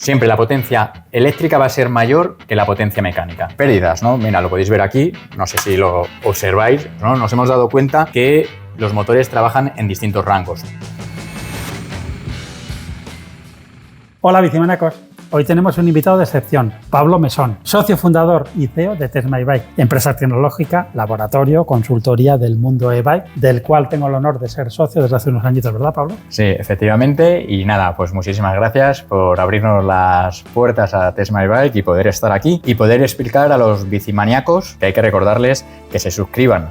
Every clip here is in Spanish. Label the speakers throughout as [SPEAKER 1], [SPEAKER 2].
[SPEAKER 1] siempre la potencia eléctrica va a ser mayor que la potencia mecánica. Pérdidas, ¿no? Mira, lo podéis ver aquí, no sé si lo observáis, ¿no? Nos hemos dado cuenta que los motores trabajan en distintos rangos.
[SPEAKER 2] Hola, bicimanacos. Hoy tenemos un invitado de excepción, Pablo Mesón, socio fundador y CEO de Test My Bike, empresa tecnológica, laboratorio, consultoría del mundo e-bike, del cual tengo el honor de ser socio desde hace unos añitos, ¿verdad, Pablo?
[SPEAKER 1] Sí, efectivamente. Y nada, pues muchísimas gracias por abrirnos las puertas a Test My Bike y poder estar aquí y poder explicar a los bicimaníacos que hay que recordarles que se suscriban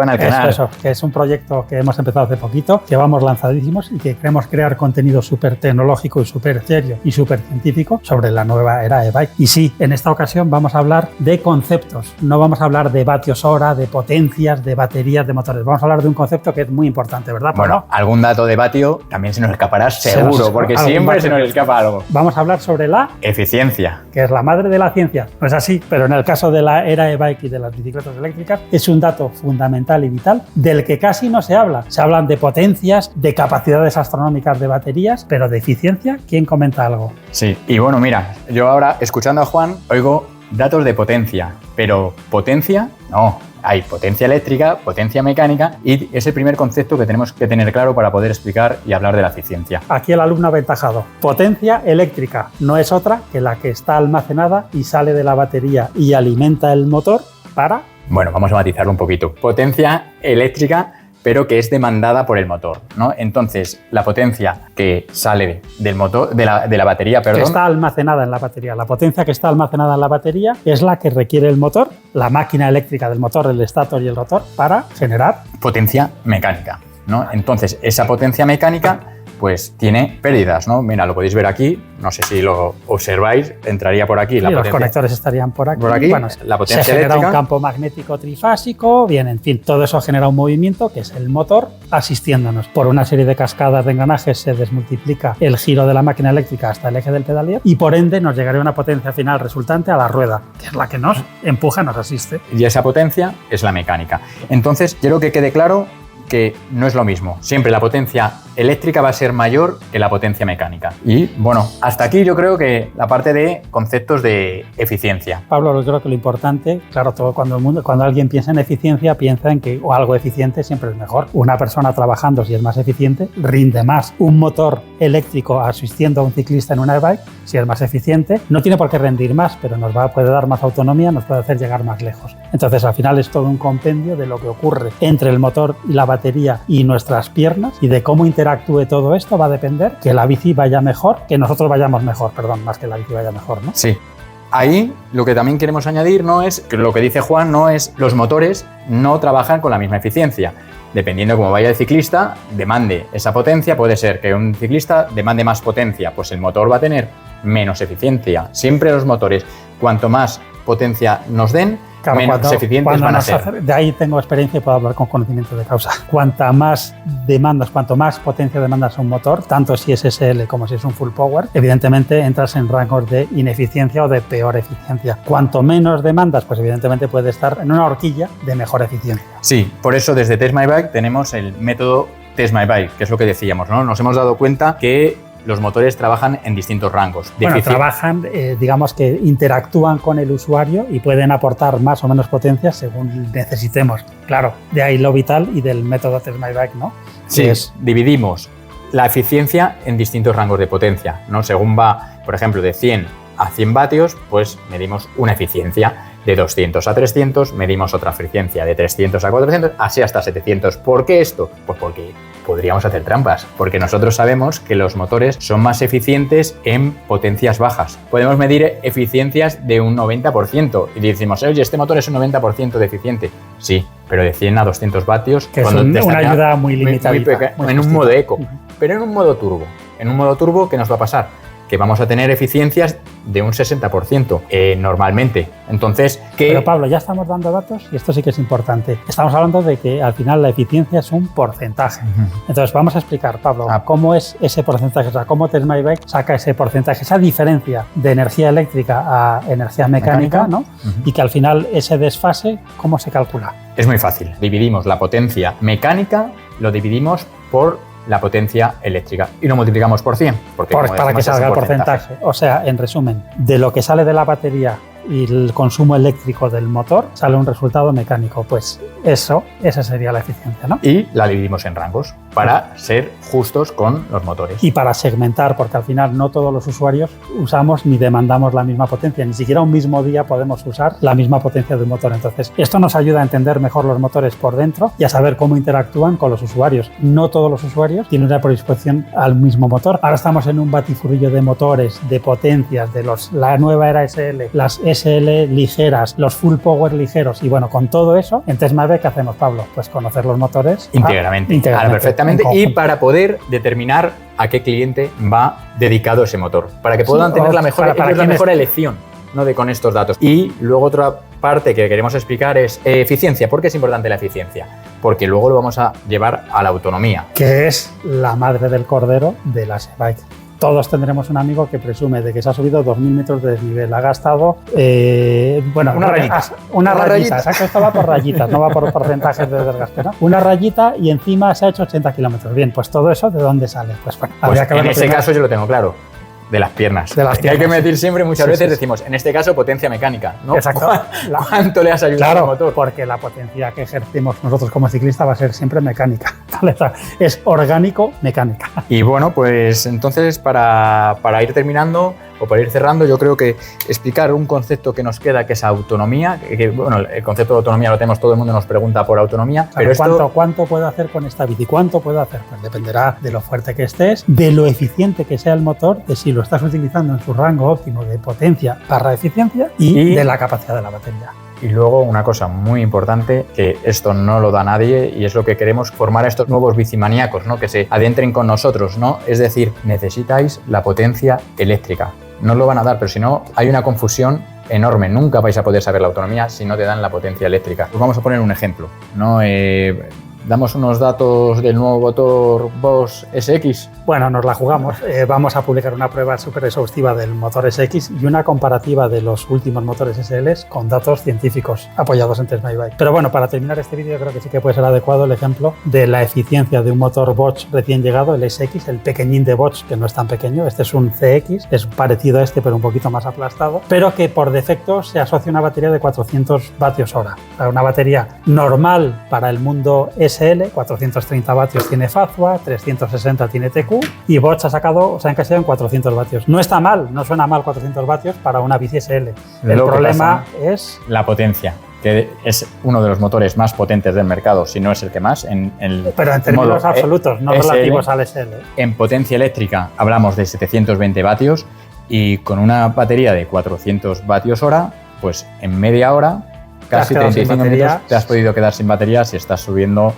[SPEAKER 1] al canal.
[SPEAKER 2] Eso, que es un proyecto que hemos empezado hace poquito, que vamos lanzadísimos y que queremos crear contenido súper tecnológico y súper serio y súper científico sobre la nueva era de bike. Y sí, en esta ocasión vamos a hablar de conceptos, no vamos a hablar de vatios hora, de potencias, de baterías, de motores. Vamos a hablar de un concepto que es muy importante, ¿verdad, Pablo?
[SPEAKER 1] Bueno, algún dato de vatio también se nos escapará seguro, porque siempre se nos escapa algo.
[SPEAKER 2] Vamos a hablar sobre la
[SPEAKER 1] eficiencia,
[SPEAKER 2] que es la madre de la ciencia. No es así, pero en el caso de la era e-bike y de las bicicletas eléctricas es un dato fundamental y vital del que casi no se habla. Se hablan de potencias, de capacidades astronómicas de baterías, pero de eficiencia, ¿quién comenta algo?
[SPEAKER 1] Sí, y bueno, mira, yo ahora escuchando a Juan oigo datos de potencia, pero potencia no. Hay potencia eléctrica, potencia mecánica y es el primer concepto que tenemos que tener claro para poder explicar y hablar de la eficiencia.
[SPEAKER 2] Aquí el alumno aventajado. Potencia eléctrica no es otra que la que está almacenada y sale de la batería y alimenta el motor para...
[SPEAKER 1] Bueno, vamos a matizarlo un poquito. Potencia eléctrica, pero que es demandada por el motor, ¿no? Entonces, la potencia que sale del motor, de la batería, perdón...
[SPEAKER 2] Que está almacenada en la batería. La potencia que está almacenada en la batería es la que requiere el motor, la máquina eléctrica del motor, el estator y el rotor, para generar...
[SPEAKER 1] potencia mecánica, ¿no? Entonces, esa potencia mecánica pues tiene pérdidas, ¿no? Mira, lo podéis ver aquí, no sé si lo observáis, entraría por aquí.
[SPEAKER 2] Sí, los conectores estarían por aquí.
[SPEAKER 1] Bueno, la potencia
[SPEAKER 2] se genera
[SPEAKER 1] eléctrica.
[SPEAKER 2] Un campo magnético trifásico, bien, en fin, todo eso genera un movimiento que es el motor asistiéndonos. Por una serie de cascadas de engranajes se desmultiplica el giro de la máquina eléctrica hasta el eje del pedalier y por ende nos llegaría una potencia final resultante a la rueda, que es la que nos empuja, nos asiste.
[SPEAKER 1] Y esa potencia es la mecánica. Entonces, quiero que quede claro que no es lo mismo. Siempre la potencia eléctrica va a ser mayor que la potencia mecánica. Y bueno, hasta aquí yo creo que la parte de conceptos de eficiencia.
[SPEAKER 2] Pablo, yo creo que lo importante, claro, cuando alguien piensa en eficiencia, piensa en que algo eficiente siempre es mejor. Una persona trabajando, si es más eficiente, rinde más. Un motor eléctrico asistiendo a un ciclista en una e-bike, si es más eficiente, no tiene por qué rendir más, pero puede dar más autonomía, nos puede hacer llegar más lejos. Entonces, al final es todo un compendio de lo que ocurre entre el motor y la batería y nuestras piernas, y de cómo interactúe todo esto va a depender que la bici vaya mejor, que nosotros vayamos mejor, más que la bici vaya mejor, ¿no?
[SPEAKER 1] Sí. Ahí lo que también queremos añadir no es, que lo que dice Juan, no es los motores no trabajan con la misma eficiencia. Dependiendo de cómo vaya el ciclista, demande esa potencia. Puede ser que un ciclista demande más potencia, pues el motor va a tener menos eficiencia. Siempre los motores, cuanto más potencia nos den, claro, menos eficientes van a ser.
[SPEAKER 2] De ahí tengo experiencia y puedo hablar con conocimiento de causa. Cuanto más potencia demandas a un motor, tanto si es SL como si es un full power, evidentemente entras en rangos de ineficiencia o de peor eficiencia. Cuanto menos demandas, pues evidentemente puede estar en una horquilla de mejor eficiencia.
[SPEAKER 1] Sí, por eso desde Test My Bike tenemos el método Test My Bike, que es lo que decíamos, ¿no? Nos hemos dado cuenta que los motores trabajan en distintos rangos.
[SPEAKER 2] Bueno, trabajan, digamos que interactúan con el usuario y pueden aportar más o menos potencia según necesitemos. Claro, de ahí lo vital y del método Test My Bike, ¿no?
[SPEAKER 1] Sí, dividimos la eficiencia en distintos rangos de potencia, ¿no? Según va, por ejemplo, de 100 a 100 vatios, pues medimos una eficiencia. De 200 a 300 medimos otra eficiencia, de 300 a 400, así hasta 700. ¿Por qué esto? Pues porque podríamos hacer trampas, porque nosotros sabemos que los motores son más eficientes en potencias bajas. Podemos medir eficiencias de un 90% y decimos, oye, este motor es un 90% de eficiente. Sí, pero de 100 a 200 vatios...
[SPEAKER 2] Que es una ayuda muy limitada.
[SPEAKER 1] En un modo eco, pero en un modo turbo. En un modo turbo, ¿qué nos va a pasar? Que vamos a tener eficiencias de un 60% normalmente. Entonces,
[SPEAKER 2] Pero Pablo, ya estamos dando datos y esto sí que es importante. Estamos hablando de que al final la eficiencia es un porcentaje. Entonces vamos a explicar, Pablo, cómo es ese porcentaje, o sea, cómo Test My Bike saca ese porcentaje, esa diferencia de energía eléctrica a energía mecánica, ¿no? Y que al final ese desfase, ¿cómo se calcula?
[SPEAKER 1] Es muy fácil. Dividimos la potencia mecánica, lo dividimos por la potencia eléctrica y lo multiplicamos por 100. Porque,
[SPEAKER 2] para que salga el porcentaje. O sea, en resumen, de lo que sale de la batería y el consumo eléctrico del motor, sale un resultado mecánico. Pues esa sería la eficiencia, ¿no?
[SPEAKER 1] Y la dividimos en rangos para ser justos con los motores.
[SPEAKER 2] Y para segmentar, porque al final no todos los usuarios usamos ni demandamos la misma potencia, ni siquiera un mismo día podemos usar la misma potencia de un motor. Entonces, esto nos ayuda a entender mejor los motores por dentro y a saber cómo interactúan con los usuarios. No todos los usuarios tienen una predisposición al mismo motor. Ahora estamos en un batifurillo de motores, de potencias, de la nueva era SL, las SL ligeras, los full power ligeros, y bueno, con todo eso, en TestMyBike, ¿qué hacemos, Pablo? Pues conocer los motores
[SPEAKER 1] íntegramente, perfectamente, y para poder determinar a qué cliente va dedicado ese motor, para que puedan tener la mejor elección, ¿no? Con estos datos. Y luego otra parte que queremos explicar es eficiencia. ¿Por qué es importante la eficiencia? Porque luego lo vamos a llevar a la autonomía,
[SPEAKER 2] que es la madre del cordero de las e-bike. Todos tendremos un amigo que presume de que se ha subido 2.000 metros de desnivel. Ha gastado, una rayita. Exacto, esto va por rayitas, no va por porcentajes de desgaste, ¿no? Una rayita y encima se ha hecho 80 kilómetros. Bien, pues todo eso, ¿de dónde sale? Pues bueno,
[SPEAKER 1] en ese caso yo lo tengo claro. De las piernas. Hay que medir siempre, muchas veces decimos, en este caso, potencia mecánica, ¿no?
[SPEAKER 2] Exacto.
[SPEAKER 1] ¿Cuánto le has ayudado al motor?
[SPEAKER 2] Porque la potencia que ejercemos nosotros como ciclistas va a ser siempre mecánica. Es orgánico-mecánica.
[SPEAKER 1] Y bueno, pues entonces para ir terminando o para ir cerrando, yo creo que explicar un concepto que nos queda, que es autonomía, bueno, el concepto de autonomía lo tenemos, todo el mundo nos pregunta por autonomía, pero
[SPEAKER 2] ¿cuánto puedo hacer con esta bici? ¿Cuánto puedo hacer? Pues dependerá de lo fuerte que estés, de lo eficiente que sea el motor, de si lo estás utilizando en su rango óptimo de potencia / eficiencia y de la capacidad de la batería.
[SPEAKER 1] Y luego una cosa muy importante, que esto no lo da nadie y es lo que queremos formar a estos nuevos bicimaníacos, ¿no? Que se adentren con nosotros, ¿no? Es decir, necesitáis la potencia eléctrica. No os lo van a dar, pero si no, hay una confusión enorme. Nunca vais a poder saber la autonomía si no te dan la potencia eléctrica. Os vamos a poner un ejemplo, ¿no? Damos unos datos del nuevo motor Bosch SX.
[SPEAKER 2] Bueno, nos la jugamos. Vamos a publicar una prueba súper exhaustiva del motor SX y una comparativa de los últimos motores SLs con datos científicos apoyados en TestMyBike. Pero bueno, para terminar este vídeo creo que sí que puede ser adecuado el ejemplo de la eficiencia de un motor Bosch recién llegado, el SX, el pequeñín de Bosch, que no es tan pequeño. Este es un CX, es parecido a este pero un poquito más aplastado, pero que por defecto se asocia a una batería de 400 vatios hora. O sea, una batería normal para el mundo SL, 430 vatios tiene Fazua, 360 tiene TQ y Bosch se ha encasillado en 400 vatios. No está mal, no suena mal 400 vatios para una bici SL. El problema es
[SPEAKER 1] la potencia, que es uno de los motores más potentes del mercado, si no es el que más.
[SPEAKER 2] Pero en términos absolutos, no relativos al SL.
[SPEAKER 1] En potencia eléctrica hablamos de 720 vatios y con una batería de 400 vatios hora, pues en media hora, casi 35 minutos, te has podido quedar sin batería si estás subiendo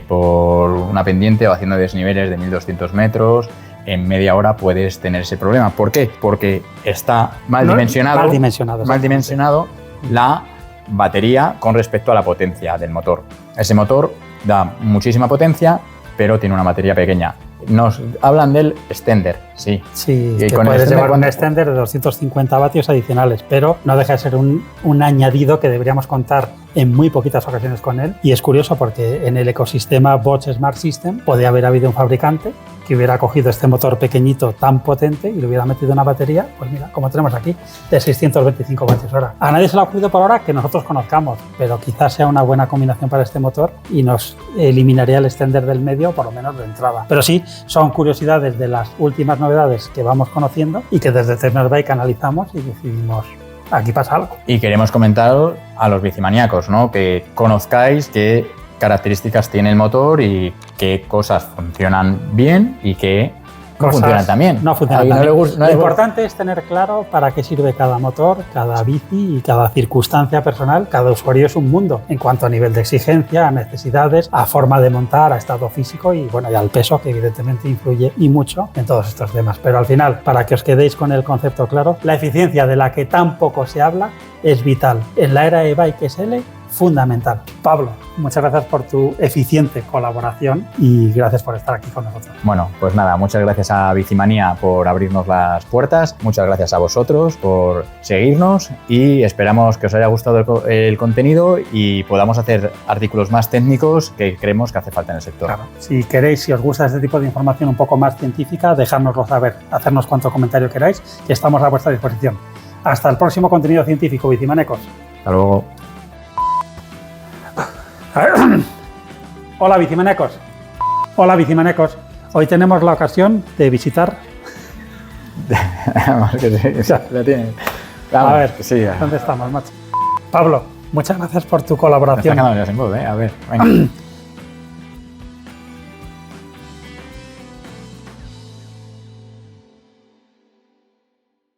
[SPEAKER 1] por una pendiente o haciendo desniveles de 1200 metros. En media hora puedes tener ese problema. ¿Por qué? Porque está mal dimensionado la batería con respecto a la potencia del motor. Ese motor da muchísima potencia, pero tiene una batería pequeña. Nos hablan del extender, sí.
[SPEAKER 2] Sí, que puedes llevar un extender de 250 vatios adicionales, pero no deja de ser un añadido que deberíamos contar en muy poquitas ocasiones con él. Y es curioso porque en el ecosistema Bosch Smart System podría haber habido un fabricante que hubiera cogido este motor pequeñito tan potente y le hubiera metido una batería, pues mira, como tenemos aquí, de 625 vatios hora. A nadie se le ha ocurrido por ahora que nosotros conozcamos, pero quizás sea una buena combinación para este motor y nos eliminaría el extender del medio, por lo menos de entrada. Pero sí, son curiosidades de las últimas novedades que vamos conociendo y que desde TestMyBike analizamos y decidimos, aquí pasa algo.
[SPEAKER 1] Y queremos comentar a los bicimaníacos, ¿no? Que conozcáis qué características tiene el motor y qué cosas funcionan bien y qué no funcionan tan bien.
[SPEAKER 2] No funcionan tan bien. Lo importante es tener claro para qué sirve cada motor, cada bici y cada circunstancia personal. Cada usuario es un mundo en cuanto a nivel de exigencia, a necesidades, a forma de montar, a estado físico y bueno, y al peso, que evidentemente influye y mucho en todos estos temas. Pero al final, para que os quedéis con el concepto claro, la eficiencia de la que tan poco se habla es vital en la era e-bike SL fundamental. Pablo, muchas gracias por tu eficiente colaboración y gracias por estar aquí con nosotros.
[SPEAKER 1] Bueno, pues nada, muchas gracias a Bicimanía por abrirnos las puertas, muchas gracias a vosotros por seguirnos y esperamos que os haya gustado el contenido y podamos hacer artículos más técnicos que creemos que hace falta en el sector.
[SPEAKER 2] Claro. Si queréis, si os gusta este tipo de información un poco más científica, dejárnoslo saber, hacernos cuanto comentario queráis, que estamos a vuestra disposición. Hasta el próximo contenido científico, Bicimanecos.
[SPEAKER 1] Hasta luego.
[SPEAKER 2] Hola, Bicimanecos. Hola, Bicimanecos. Hoy tenemos la ocasión de visitar...
[SPEAKER 1] Vamos, que sí, la tienes. Vamos,
[SPEAKER 2] a ver,
[SPEAKER 1] sí, ya.
[SPEAKER 2] ¿dónde estamos, macho? Pablo, muchas gracias por tu colaboración.
[SPEAKER 1] Me está quedando ya sin voz, ¿eh? A ver, venga.